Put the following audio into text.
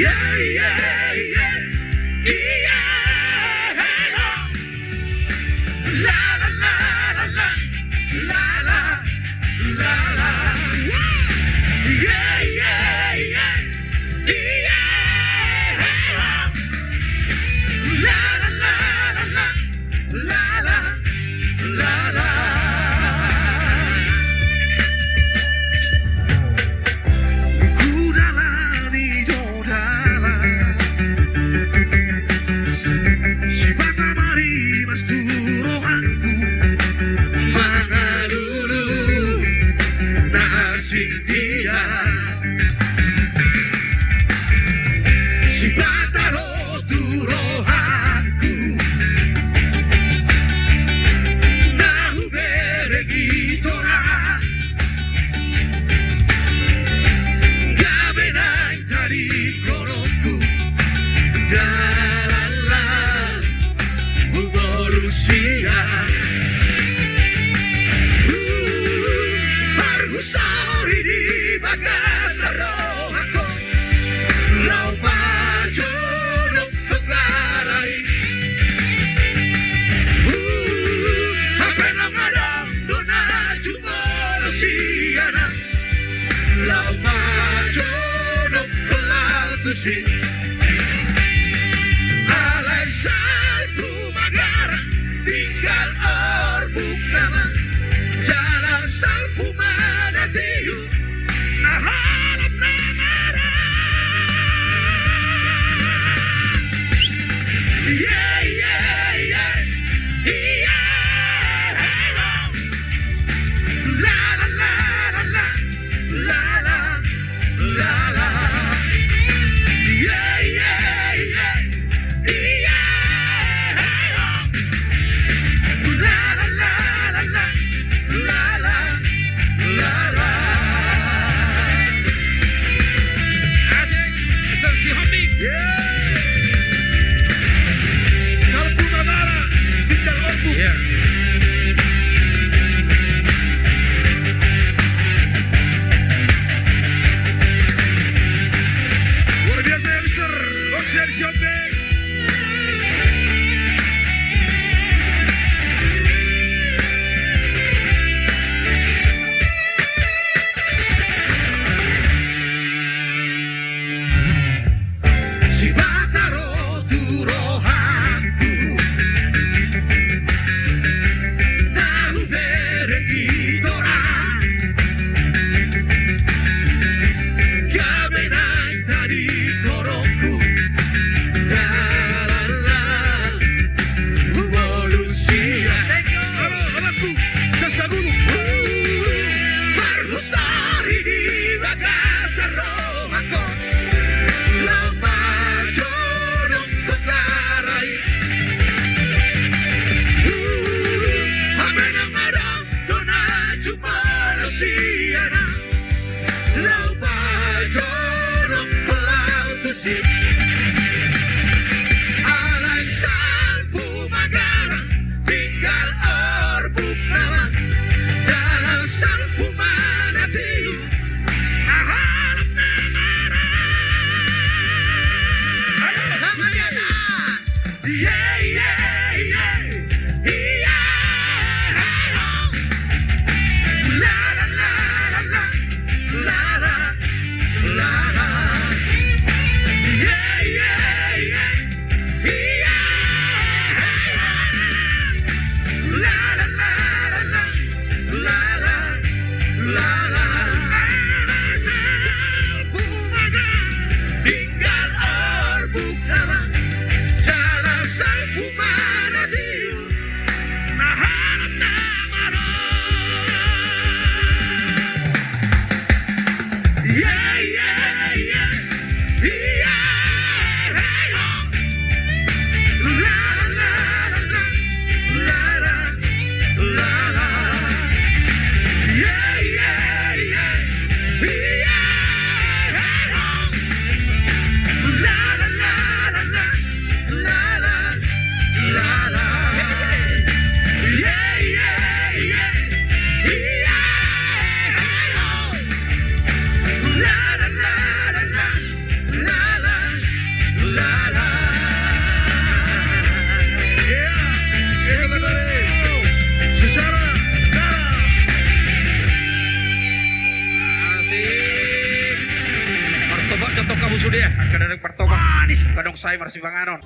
Yeah, yeah, yeah, yeah. La la la la la, la la la la. Yeah, yeah, yeah, yeah. La la la la la, la la la la. Alay salpu magara tinggal orbuk nama jalan salpu mana tiu nahalam namara. Yeah, yeah, yeah, yeah. La la la la la, la la la la. Yeah, yeah, yeah, yeah. La la la la la, la la la la. Asik, versi Hamid. Salpu Magara, tinggal orbuk. Luar biasa ya Mister, Ocean Shopping. Si bataro turohanku tahu beregitora gabenang tadi korokku jalan revolusia. Abangku sesagunu Margusari di Makassar Romako lama jodoh kekarai amenang adang dona cuma siana lama jodoh pelaut tusik. Alay salpu magara tinggal orbuk nama jalan salpu mana tiu abuso dia. Kada nagpartoba. Manis. Kadong say marasibanganon.